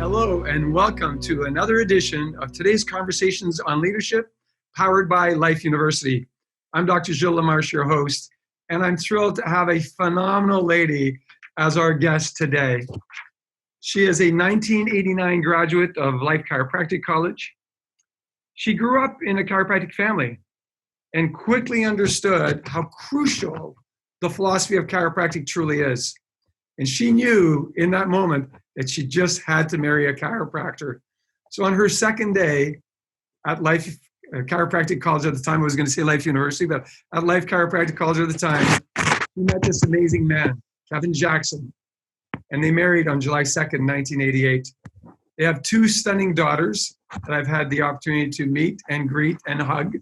Hello and welcome to another edition of today's Conversations on Leadership, powered by Life University. I'm Dr. Gilles LaMarche, your host, and I'm thrilled to have a phenomenal lady as our guest today. She is a 1989 graduate of Life Chiropractic College. She grew up in a chiropractic family and quickly understood how crucial the philosophy of chiropractic truly is. And she knew in that moment that she just had to marry a chiropractor. So on her second day at Life Chiropractic College at the time, I was going to say Life University, but at Life Chiropractic College at the time, we met this amazing man, Kevin Jackson, and they married on July 2nd, 1988. They have two stunning daughters that I've had the opportunity to meet and greet and hug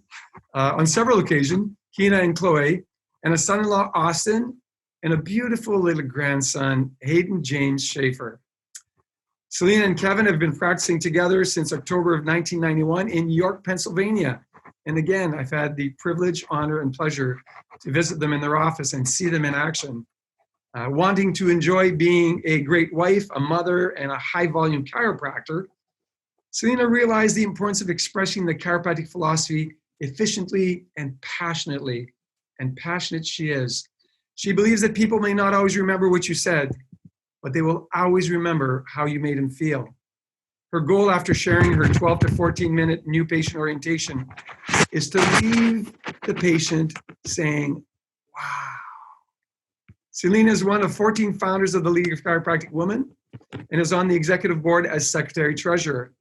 on several occasions, Hina and Chloe, and a son-in-law, Austin, and a beautiful little grandson, Hayden James Schaefer. Selina and Kevin have been practicing together since October of 1991 in York, Pennsylvania. And again, I've had the privilege, honor, and pleasure to visit them in their office and see them in action. Wanting to enjoy being a great wife, a mother, and a high-volume chiropractor, Selina realized the importance of expressing the chiropractic philosophy efficiently and passionately. And passionate she is. She believes that people may not always remember what you said, but they will always remember how you made them feel. Her goal after sharing her 12 to 14-minute new patient orientation is to leave the patient saying, wow. Selina is one of 14 founders of the League of Chiropractic Women and is on the executive board as Secretary-Treasurer.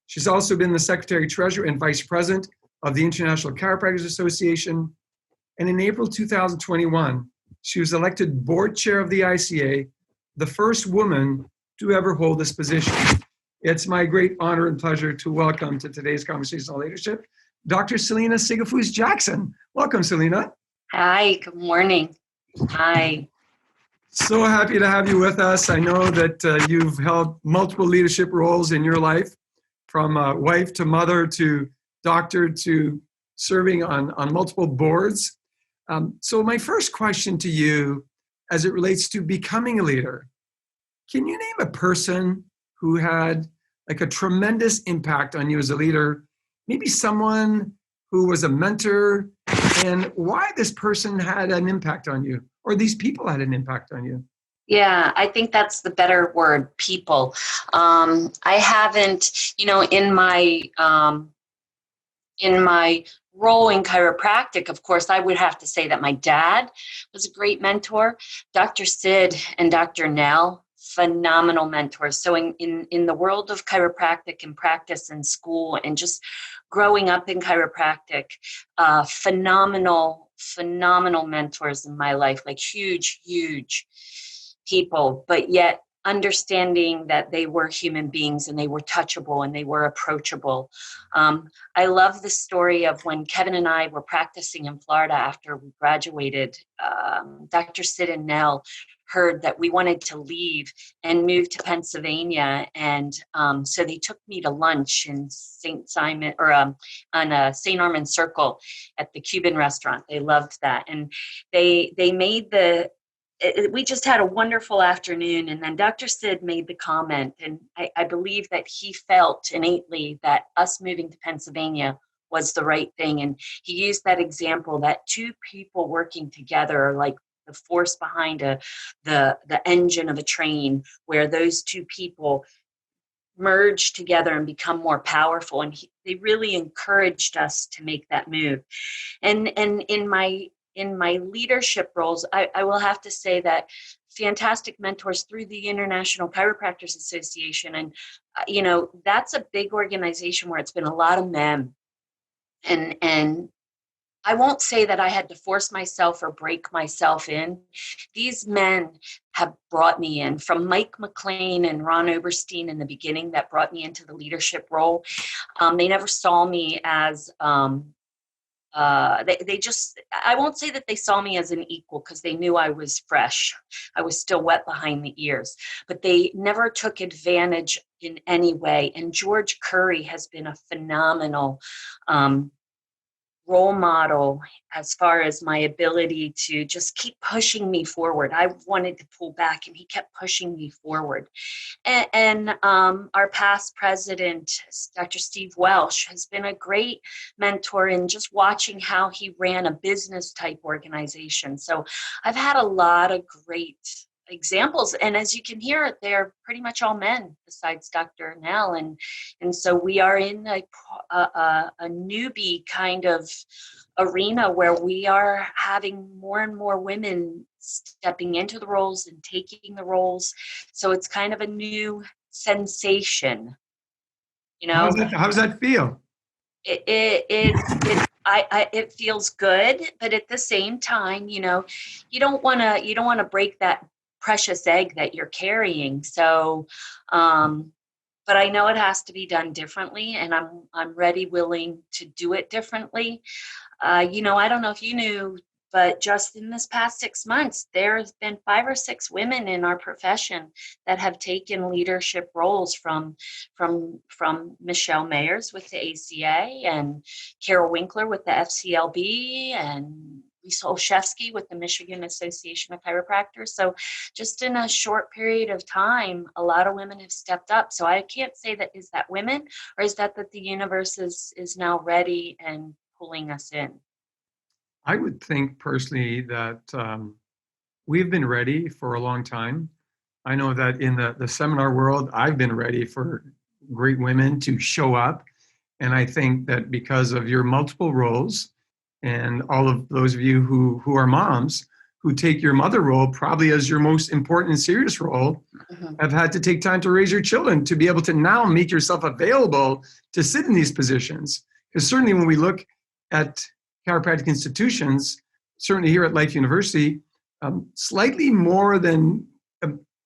She's also been the Secretary-Treasurer and Vice President of the International Chiropractors Association. And in April 2021, she was elected board chair of the ICA, the first woman to ever hold this position. It's my great honor and pleasure to welcome to today's Conversation on Leadership, Dr. Selina Sigafoose-Jackson. Welcome, Selina. Hi, good morning. Hi. So happy to have you with us. I know that you've held multiple leadership roles in your life, from wife to mother to doctor to serving on multiple boards. So my first question to you, as it relates to becoming a leader, can you name a person who had like a tremendous impact on you as a leader? Maybe someone who was a mentor, and why this person had an impact on you, or these people had an impact on you? Yeah, I think that's the better word, people. I haven't, in my role in chiropractic, of course, I would have to say that my dad was a great mentor. Dr. Sid and Dr. Nell, phenomenal mentors. So in the world of chiropractic and practice in school and just growing up in chiropractic, phenomenal mentors in my life, like huge people, but yet understanding that they were human beings and they were touchable and they were approachable. I love the story of when Kevin and I were practicing in Florida after we graduated. Dr. Sid and Nell heard that we wanted to leave and move to Pennsylvania, and so they took me to lunch in St. Simon on St. Armand Circle at the Cuban restaurant. They loved that, and they made we just had a wonderful afternoon. And then Dr. Sid made the comment, and I believe that he felt innately that us moving to Pennsylvania was the right thing. And he used that example that two people working together are like the force behind the engine of a train, where those two people merge together and become more powerful. And they really encouraged us to make that move. And in my leadership roles, I will have to say that fantastic mentors through the International Chiropractors Association. And, that's a big organization where it's been a lot of men. And I won't say that I had to force myself or break myself in. These men have brought me in, from Mike McLean and Ron Oberstein in the beginning, that brought me into the leadership role. They never saw me as they just, I won't say that they saw me as an equal, because they knew I was fresh. I was still wet behind the ears, but they never took advantage in any way. And George Curry has been a phenomenal role model as far as my ability to just keep pushing me forward. I wanted to pull back, and he kept pushing me forward. And our past president, Dr. Steve Welsh, has been a great mentor in just watching how he ran a business type organization. So I've had a lot of great examples, and as you can hear, they're pretty much all men besides Dr. Nell, and so we are in a newbie kind of arena where we are having more and more women stepping into the roles and taking the roles. So it's kind of a new sensation, you know. How does that feel? It feels good, but at the same time, you know, you don't want to break that precious egg that you're carrying. So, but I know it has to be done differently, and I'm ready, willing to do it differently. You know, I don't know if you knew, but just in this past 6 months, there's been 5 or 6 women in our profession that have taken leadership roles from Michelle Mayers with the ACA, and Carol Winkler with the FCLB, and Lisa Olszewski with the Michigan Association of Chiropractors. So just in a short period of time, a lot of women have stepped up. So I can't say that is that women, or is that the universe is now ready and pulling us in. I would think personally that we've been ready for a long time. I know that in the seminar world, I've been ready for great women to show up. And I think that because of your multiple roles, and all of those of you who are moms, who take your mother role probably as your most important and serious role, have had to take time to raise your children to be able to now make yourself available to sit in these positions. Because certainly when we look at chiropractic institutions, certainly here at Life University, slightly more than,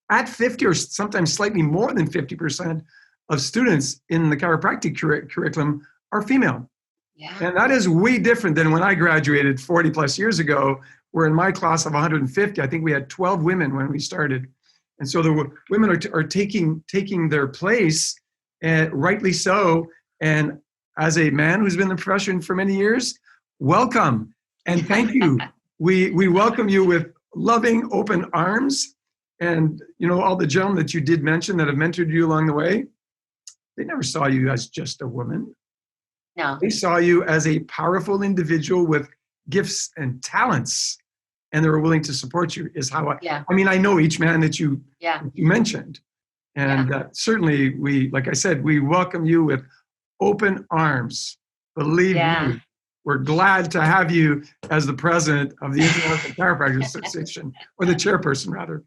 at 50 or sometimes slightly more than 50% of students in the chiropractic curriculum are female. Yeah. And that is way different than when I graduated 40 plus years ago, where in my class of 150, I think we had 12 women when we started. And so the women are taking their place, and rightly so. And as a man who's been in the profession for many years, welcome and thank you. We welcome you with loving, open arms. And, you know, all the gentlemen that you did mention that have mentored you along the way, they never saw you as just a woman. No. They saw you as a powerful individual with gifts and talents, and they were willing to support you. Is how I mean, I know each man that you mentioned, and certainly like I said, we welcome you with open arms. Believe me, we're glad to have you as the president of the International Chiropractic Association, or the chairperson rather.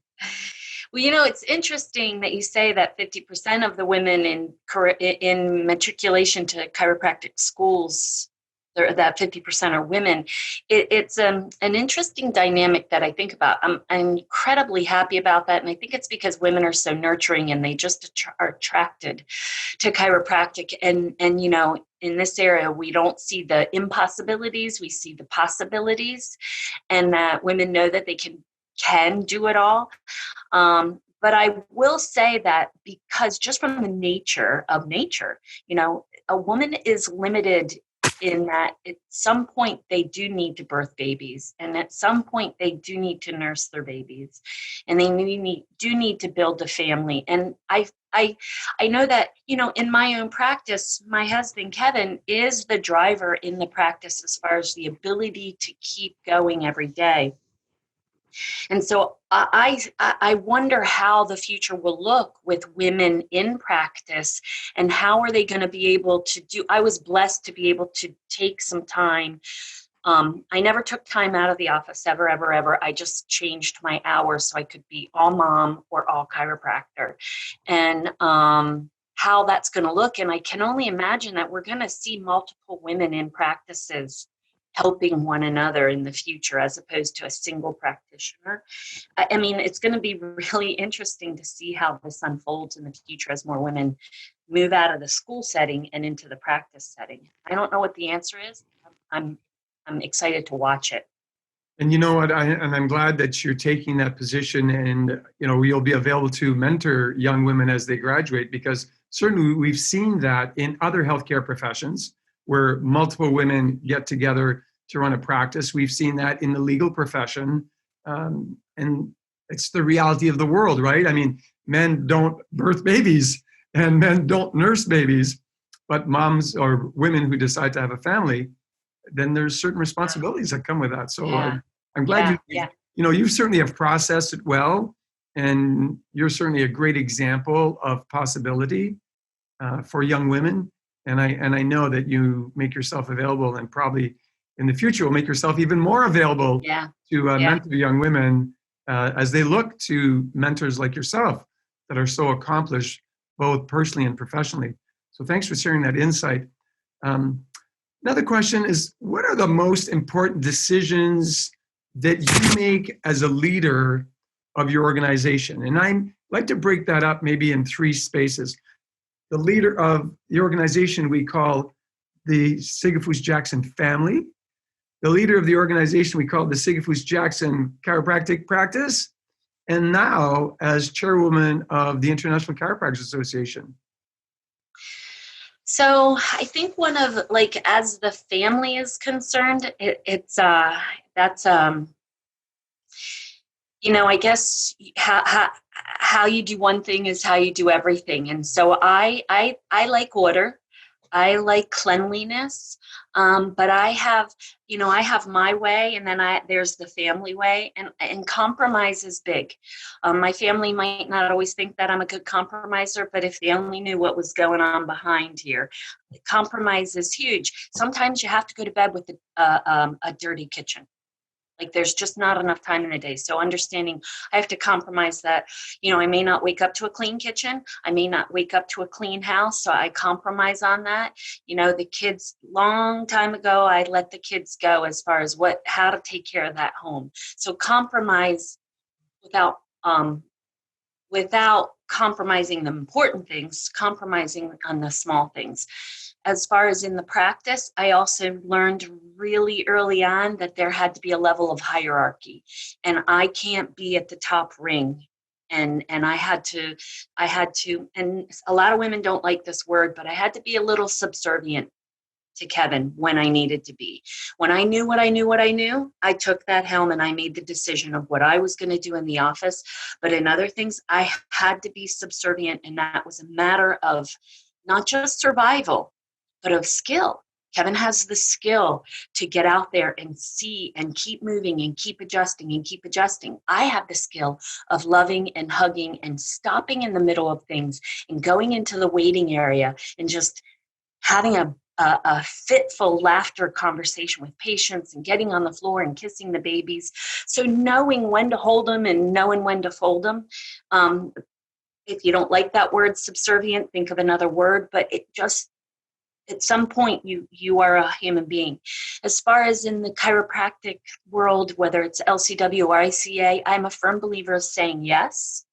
Well, you know, it's interesting that you say that 50% of the women in matriculation to chiropractic schools, that 50% are women. It's an interesting dynamic that I think about. I'm incredibly happy about that, and I think it's because women are so nurturing, and they just are attracted to chiropractic. And you know, in this area, we don't see the impossibilities; we see the possibilities, and that women know that they can do it all. But I will say that because just from the nature of nature, you know, a woman is limited in that at some point they do need to birth babies, and at some point they do need to nurse their babies, and they do need to build a family. And I know that, you know, in my own practice, my husband, Kevin, is the driver in the practice as far as the ability to keep going every day. And so I wonder how the future will look with women in practice, and how are they going to be able to do. I was blessed to be able to take some time. I never took time out of the office ever. I just changed my hours so I could be all mom or all chiropractor. And how that's going to look. And I can only imagine that we're going to see multiple women in practices helping one another in the future, as opposed to a single practitioner. I mean, it's going to be really interesting to see how this unfolds in the future as more women move out of the school setting and into the practice setting. I don't know what the answer is. I'm excited to watch it. And you know what? I'm glad that you're taking that position, and you know, you'll be available to mentor young women as they graduate, because certainly we've seen that in other healthcare professions where multiple women get together to run a practice. We've seen that in the legal profession. And it's the reality of the world, right? I mean, men don't birth babies and men don't nurse babies, but moms or women who decide to have a family, then there's certain responsibilities that come with that. So I'm glad you certainly have processed it well, and you're certainly a great example of possibility for young women. And I know that you make yourself available, and probably in the future will make yourself even more available to mentor young women as they look to mentors like yourself that are so accomplished, both personally and professionally. So thanks for sharing that insight. Another question is, what are the most important decisions that you make as a leader of your organization? And I like to break that up maybe in three spaces. The leader of the organization we call the Sigafoose-Jackson family. The leader of the organization we call the Sigafoose-Jackson Chiropractic Practice. And now as chairwoman of the International Chiropractic Association. So I think one of, like, as the family is concerned, I guess how you do one thing is how you do everything. And so I like order. I like cleanliness. But I have my way, and then there's the family way, and compromise is big. My family might not always think that I'm a good compromiser, but if they only knew what was going on behind here, compromise is huge. Sometimes you have to go to bed with a dirty kitchen. Like, there's just not enough time in the day. So understanding I have to compromise that, I may not wake up to a clean kitchen. I may not wake up to a clean house. So I compromise on that. The kids, long time ago, I let the kids go as far as how to take care of that home. So compromise without compromising the important things, compromising on the small things. As far as in the practice, I also learned really early on that there had to be a level of hierarchy, and I can't be at the top ring. And I had to, and a lot of women don't like this word, but I had to be a little subservient to Kevin when I needed to be. When I knew what I knew, I took that helm and I made the decision of what I was going to do in the office. But in other things, I had to be subservient, and that was a matter of not just survival, but of skill. Kevin has the skill to get out there and see and keep moving and keep adjusting and keep adjusting. I have the skill of loving and hugging and stopping in the middle of things and going into the waiting area and just having a fitful laughter conversation with patients and getting on the floor and kissing the babies. So knowing when to hold them and knowing when to fold them. If you don't like that word subservient, think of another word, but it just, at some point, you are a human being. As far as in the chiropractic world, whether it's LCW or ICA, I'm a firm believer of saying yes,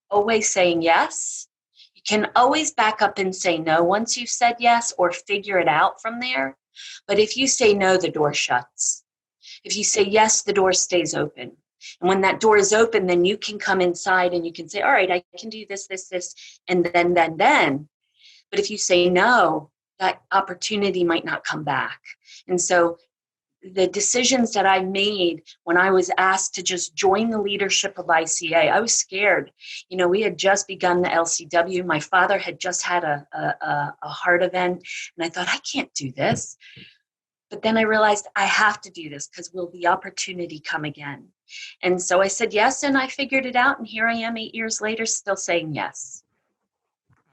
always saying yes. You can always back up and say no once you've said yes, or figure it out from there. But if you say no, the door shuts. If you say yes, the door stays open. And when that door is open, then you can come inside and you can say, all right, I can do this, and then. But if you say no, that opportunity might not come back. And so the decisions that I made when I was asked to just join the leadership of ICA, I was scared. We had just begun the LCW. My father had just had a heart event, and I thought, I can't do this. But then I realized I have to do this, because will the opportunity come again? And so I said yes, and I figured it out, and here I am 8 years later, still saying yes.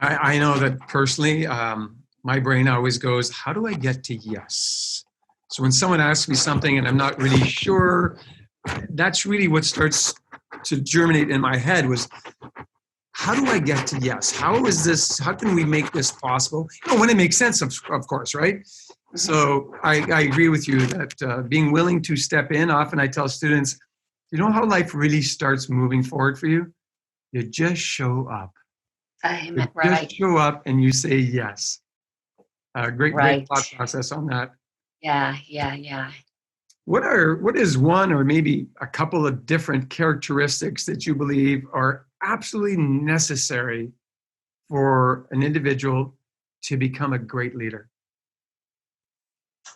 I know that personally, my brain always goes, how do I get to yes? So when someone asks me something and I'm not really sure, that's really what starts to germinate in my head was, how do I get to yes? How can we make this possible? When it makes sense, of course, right? Mm-hmm. So I agree with you that being willing to step in, often I tell students, how life really starts moving forward for you? You just show up. Right. Just show up and you say yes. Great thought process on that. Yeah. What is one or maybe a couple of different characteristics that you believe are absolutely necessary for an individual to become a great leader?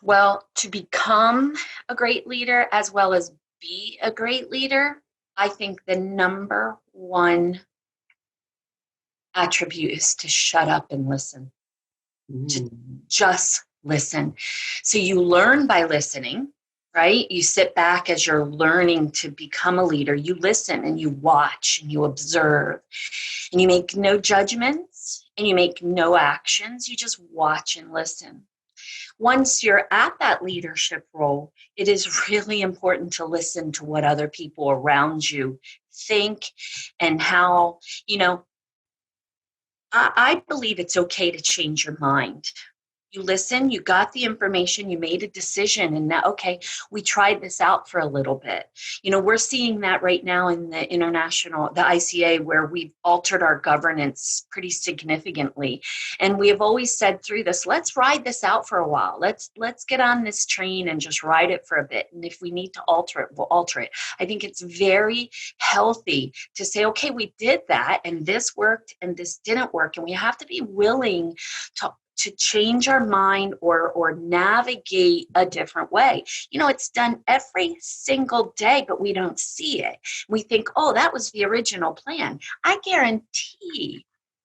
Well, to become a great leader as well as be a great leader, I think the number one attribute is to shut up and listen, to just listen. So you learn by listening, right? You sit back as you're learning to become a leader. You listen and you watch and you observe and you make no judgments and you make no actions. You just watch and listen. Once you're at that leadership role, it is really important to listen to what other people around you think and how, I believe it's okay to change your mind. You listen, you got the information, you made a decision, and now, okay, we tried this out for a little bit. We're seeing that right now in the the ICA, where we've altered our governance pretty significantly. And we have always said through this, let's ride this out for a while. Let's get on this train and just ride it for a bit. And if we need to alter it, we'll alter it. I think it's very healthy to say, okay, we did that, and this worked, and this didn't work. And we have to be willing to change our mind or navigate a different way. It's done every single day, but we don't see it. We think, oh, that was the original plan. I guarantee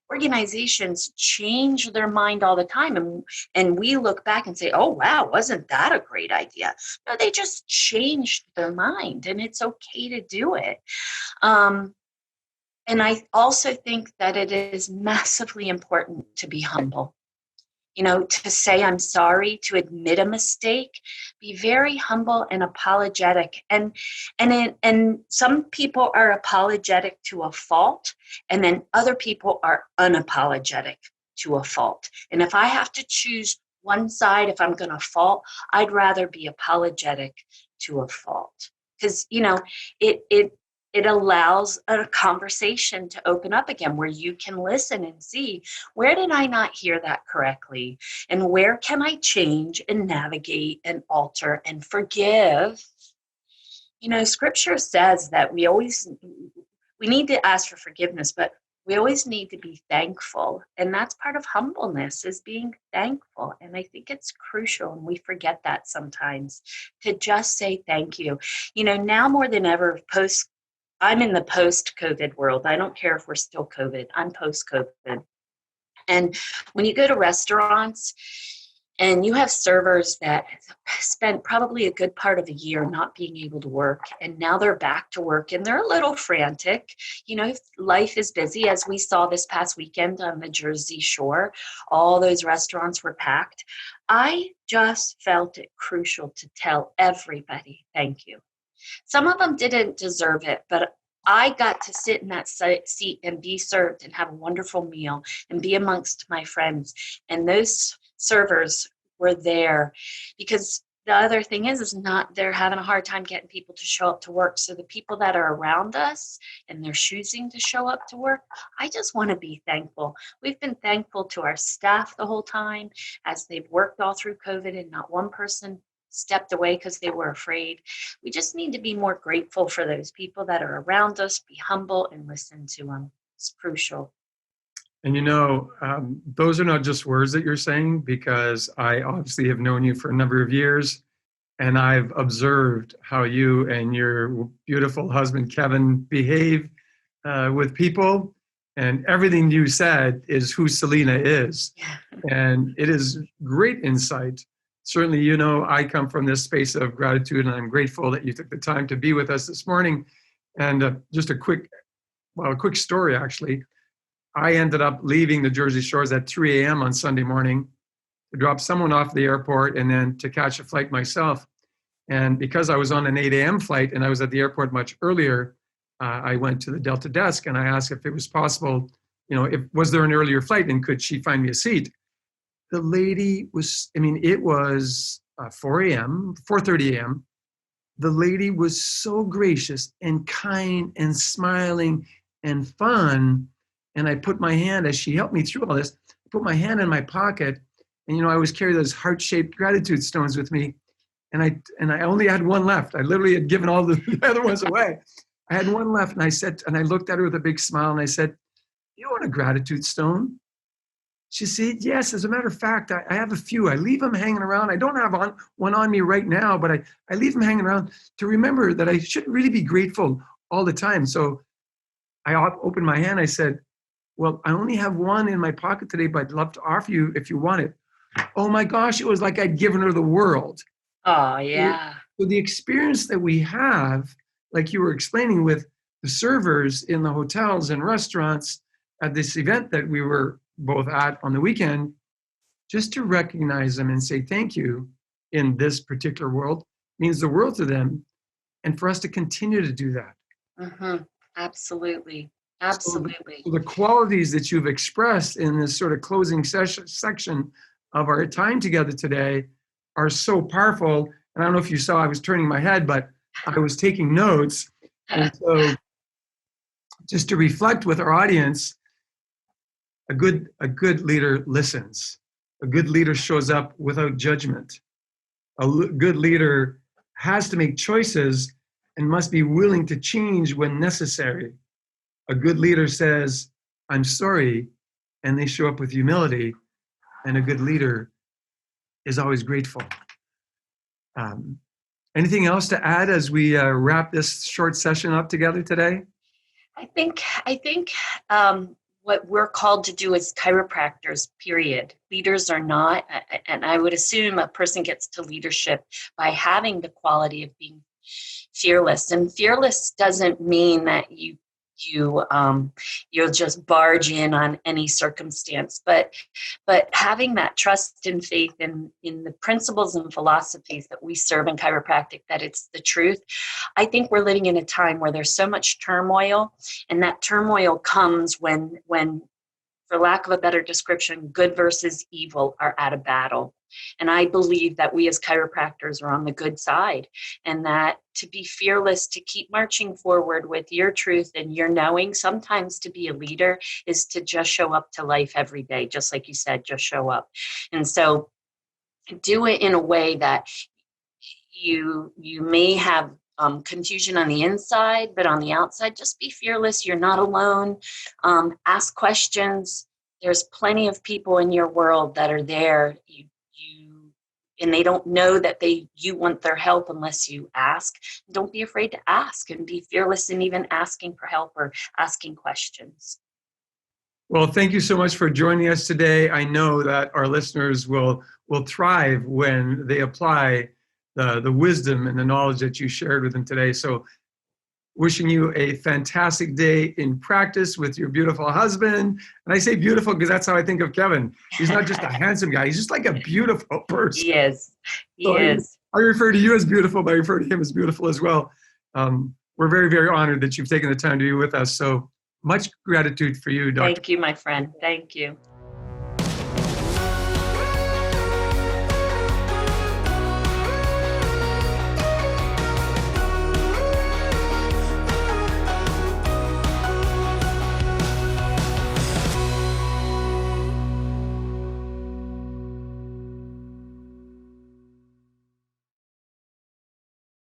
organizations change their mind all the time. And we look back and say, oh, wow, wasn't that a great idea? No, they just changed their mind, and it's okay to do it. And I also think that it is massively important to be humble. To say I'm sorry, to admit a mistake, be very humble and apologetic. And some people are apologetic to a fault, and then other people are unapologetic to a fault. And if I have to choose one side, if I'm going to fault, I'd rather be apologetic to a fault. Because, it allows a conversation to open up again, where you can listen and see, where did I not hear that correctly? And where can I change and navigate and alter and forgive? Scripture says that we need to ask for forgiveness, but we always need to be thankful. And that's part of humbleness, is being thankful. And I think it's crucial, and we forget that sometimes, to just say thank you. Now more than ever, I'm in the post-COVID world. I don't care if we're still COVID. I'm post-COVID. And when you go to restaurants and you have servers that spent probably a good part of a year not being able to work, and now they're back to work and they're a little frantic. Life is busy, as we saw this past weekend on the Jersey Shore. All those restaurants were packed. I just felt it crucial to tell everybody thank you. Some of them didn't deserve it, but I got to sit in that seat and be served and have a wonderful meal and be amongst my friends. And those servers were there because the other thing is they're having a hard time getting people to show up to work. So the people that are around us and they're choosing to show up to work, I just want to be thankful. We've been thankful to our staff the whole time as they've worked all through COVID, and not one person stepped away because they were afraid. We just need to be more grateful for those people that are around us, be humble, and listen to them. It's crucial. And those are not just words that you're saying, because I obviously have known you for a number of years, and I've observed how you and your beautiful husband, Kevin, behave with people. And everything you said is who Selina is. And it is great insight. Certainly, I come from this space of gratitude, and I'm grateful that you took the time to be with us this morning. And just a quick story, actually. I ended up leaving the Jersey Shores at 3 a.m. on Sunday morning to drop someone off at the airport and then to catch a flight myself. And because I was on an 8 a.m. flight and I was at the airport much earlier, I went to the Delta desk and I asked if it was possible, was there an earlier flight and could she find me a seat? The lady was, it was 4:30 a.m. The lady was so gracious and kind and smiling and fun. And I put my hand, as she helped me through all this, I put my hand in my pocket, and I always carry those heart-shaped gratitude stones with me. And I only had one left. I literally had given all the other ones away. I had one left, and I looked at her with a big smile, and I said, "You want a gratitude stone?" She said, yes, as a matter of fact, I have a few. I leave them hanging around. I don't have one on me right now, but I leave them hanging around to remember that I should really be grateful all the time. So I opened my hand. I said, well, I only have one in my pocket today, but I'd love to offer you if you want it. Oh my gosh, it was like I'd given her the world. Oh, yeah. So the experience that we have, like you were explaining with the servers in the hotels and restaurants at this event that we were both at on the weekend, just to recognize them and say thank you in this particular world means the world to them. And for us to continue to do that. Mm-hmm. Absolutely. Absolutely. So the qualities that you've expressed in this sort of closing section of our time together today are so powerful. And I don't know if you saw, I was turning my head, but I was taking notes. And so just to reflect with our audience, a good leader listens. A good leader shows up without judgment. Good leader has to make choices and must be willing to change when necessary. A good leader says, I'm sorry, and they show up with humility. And a good leader is always grateful. Anything else to add as we wrap this short session up together today? I think what we're called to do as chiropractors, period. Leaders are not, and I would assume a person gets to leadership by having the quality of being fearless. And fearless doesn't mean that you'll just barge in on any circumstance, but having that trust and faith in the principles and philosophies that we serve in chiropractic, that it's the truth. I think we're living in a time where there's so much turmoil, and that turmoil comes when, for lack of a better description, good versus evil are at a battle. And I believe that we as chiropractors are on the good side, and that to be fearless, to keep marching forward with your truth and your knowing. Sometimes to be a leader is to just show up to life every day, just like you said, just show up. And so do it in a way that you may have confusion on the inside, but on the outside, just be fearless. You're not alone. Ask questions. There's plenty of people in your world that are there. And they don't know that you want their help unless you ask. Don't be afraid to ask, and be fearless in even asking for help or asking questions. Well, thank you so much for joining us today. I know that our listeners will thrive when they apply the wisdom and the knowledge that you shared with them today. So wishing you a fantastic day in practice with your beautiful husband. And I say beautiful because that's how I think of Kevin. He's not just a handsome guy. He's just like a beautiful person. He is. He is. I refer to you as beautiful, but I refer to him as beautiful as well. We're very, very honored that you've taken the time to be with us. So much gratitude for you, Dr. Thank you, my friend. Thank you.